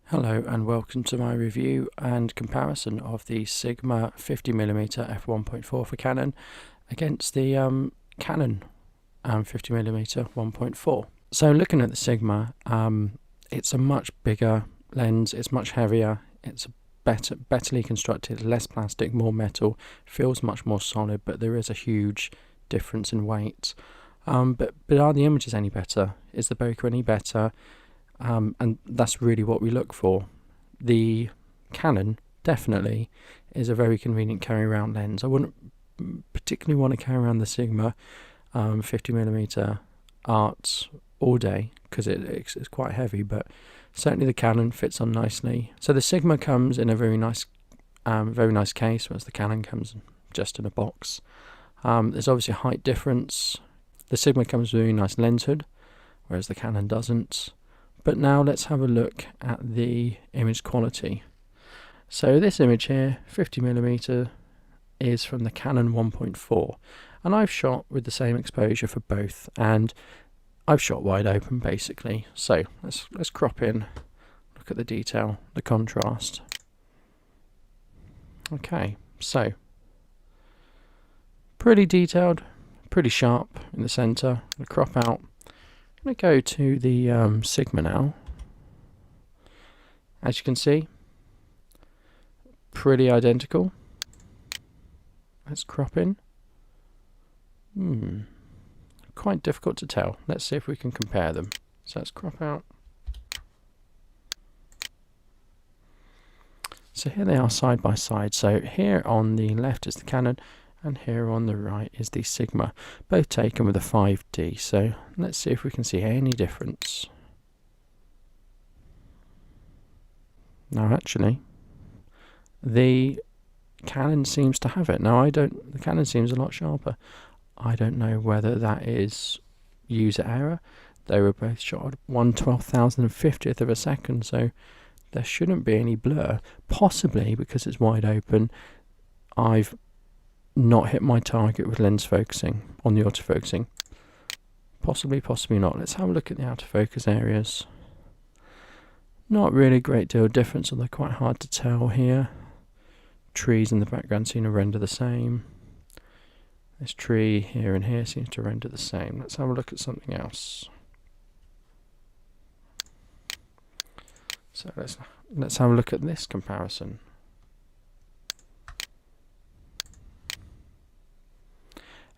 Hello and welcome to my review and comparison of the Sigma 50mm f1.4 for Canon against the Canon 50mm 1.4. So looking at the Sigma, it's a much bigger lens, it's much heavier, it's betterly constructed, less plastic, more metal, feels much more solid, but there is a huge difference in weight. But are the images any better? Is the bokeh any better? And that's really what we look for. The Canon definitely is a very convenient carry around lens. I wouldn't particularly want to carry around the Sigma 50mm art all day because it's quite heavy, but certainly the Canon fits on nicely. So the Sigma comes in a very nice case, whereas the Canon comes just in a box. There's obviously a height difference. The Sigma comes with a very nice lens hood, whereas the Canon doesn't. But now let's have a look at the image quality. So this image here, 50mm, is from the Canon 1.4, and I've shot with the same exposure for both, and I've shot wide open basically. So let's crop in, look at the detail, the contrast. Okay, so pretty detailed, pretty sharp in the center. I'm going to crop out. I'm going to go to the Sigma now. As you can see, pretty identical. Let's crop in. Quite difficult to tell. Let's see if we can compare them. So let's crop out. So here they are side by side. So here on the left is the Canon, and here on the right is the Sigma, both taken with a 5D. So let's see if we can see any difference. Now actually, the Canon seems to have it. Now the Canon seems a lot sharper. I don't know whether that is user error. They were both shot at 1/12,050th of a second, so there shouldn't be any blur. Possibly because it's wide open, I've not hit my target with lens focusing on the autofocusing. Possibly, possibly not. Let's have a look at the autofocus areas. Not really a great deal of difference, although quite hard to tell here. Trees in the background seem to render the same. This tree here and here seems to render the same. Let's have a look at something else. So let's have a look at this comparison.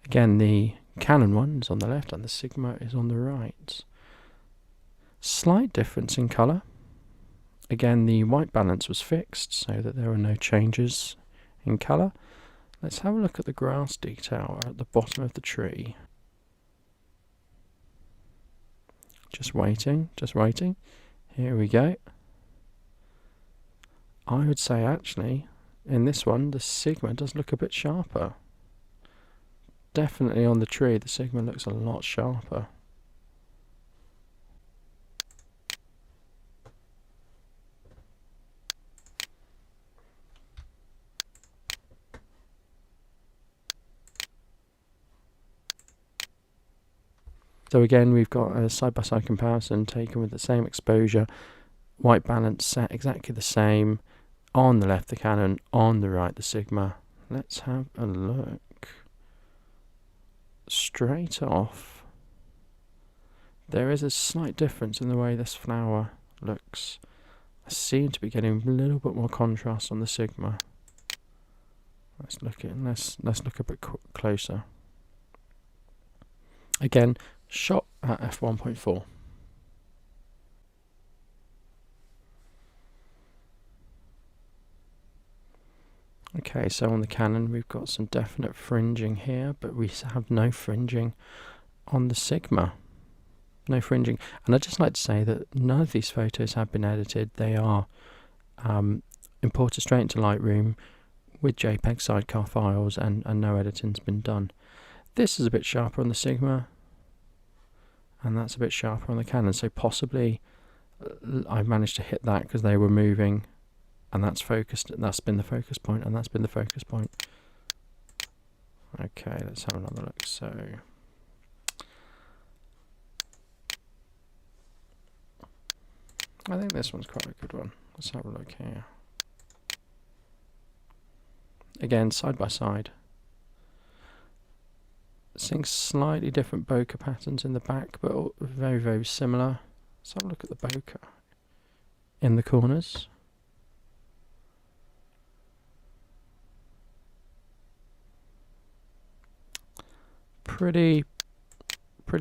Again, the Canon one is on the left and the Sigma is on the right. Slight difference in colour. Again, the white balance was fixed so that there were no changes in colour. Let's have a look at the grass detail at the bottom of the tree. Just waiting, just waiting. Here we go. I would say actually, in this one, the Sigma does look a bit sharper. Definitely on the tree, the Sigma looks a lot sharper. So again, we've got a side-by-side comparison taken with the same exposure, white balance set exactly the same. On the left the Canon, on the right the Sigma. Let's have a look. Straight off, there is a slight difference in the way this flower looks. I seem to be getting a little bit more contrast on the Sigma. Let's look a bit closer. Again, shot at f1.4. Okay, so on the Canon we've got some definite fringing here, but we have no fringing on the Sigma. No fringing. And I'd just like to say that none of these photos have been edited. They are imported straight into Lightroom with JPEG sidecar files, and no editing's been done. This is a bit sharper on the Sigma, and that's a bit sharper on the Canon, so possibly I managed to hit that because they were moving, and that's focused. That's been the focus point, and that's been the focus point. Okay, let's have another look. So I think this one's quite a good one. Let's have a look here. Again, side by side. Seeing slightly different bokeh patterns in the back, but all very, very similar. Let's have a look at the bokeh in the corners. Pretty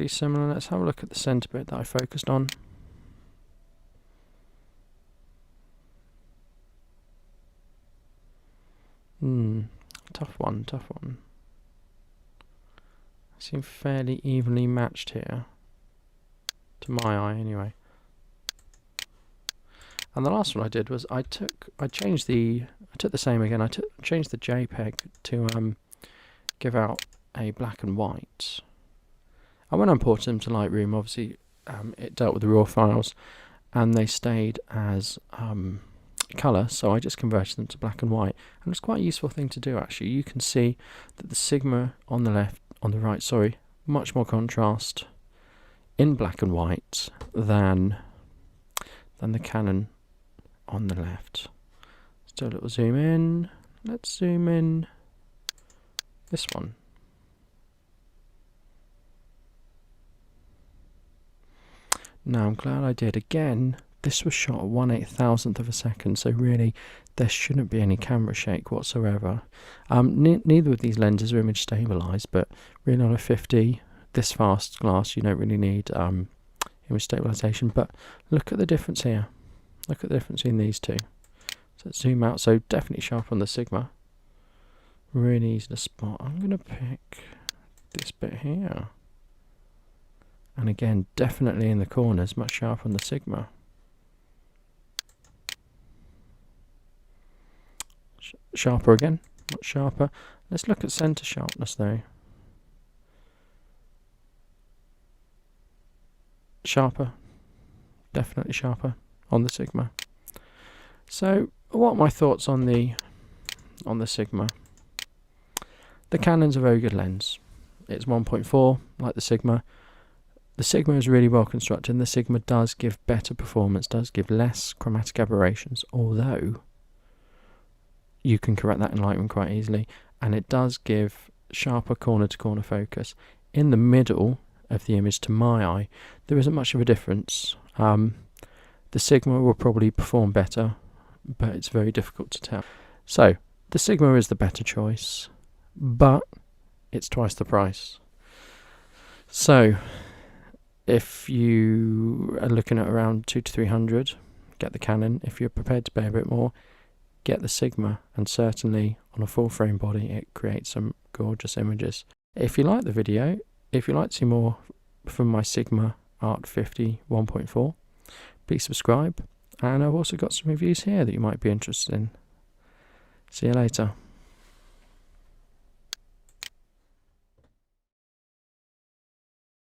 similar. Let's have a look at the centre bit that I focused on. Tough one. Seem fairly evenly matched here, to my eye anyway. And the last one I did was I took the same again. I changed the JPEG to give out a black and white. And when I imported them to Lightroom, obviously it dealt with the raw files, and they stayed as colour, so I just converted them to black and white. And it's quite a useful thing to do actually. You can see that the Sigma on the right, much more contrast in black and white than the Canon on the left. Let's do a little zoom in. Let's zoom in this one. Now I'm glad I did. Again, this was shot at 1/8000th of a second, so really there shouldn't be any camera shake whatsoever. Neither of these lenses are image stabilized, but really on a 50 this fast glass you don't really need image stabilization. But look at the difference here. Look at the difference in these two. So let's zoom out. So definitely sharp on the Sigma. Really easy to spot. I'm going to pick this bit here. And again, definitely in the corners, much sharper on the Sigma. Sharper again, much sharper. Let's look at center sharpness though. Sharper, definitely sharper on the Sigma. So, what are my thoughts on the Sigma? The Canon's a very good lens. It's 1.4, like the Sigma. The Sigma is really well constructed, and the Sigma does give better performance, does give less chromatic aberrations, although you can correct that in Lightroom quite easily, and it does give sharper corner-to-corner focus. In the middle of the image, to my eye, there isn't much of a difference. The Sigma will probably perform better, but it's very difficult to tell. So, the Sigma is the better choice, but it's twice the price. So, if you are looking at around 200 to 300, get the Canon. If you're prepared to pay a bit more, get the Sigma, and certainly on a full frame body it creates some gorgeous images. If you like the video, if you'd like to see more from my Sigma Art 50 1.4, please subscribe, and I've also got some reviews here that you might be interested in. See you later.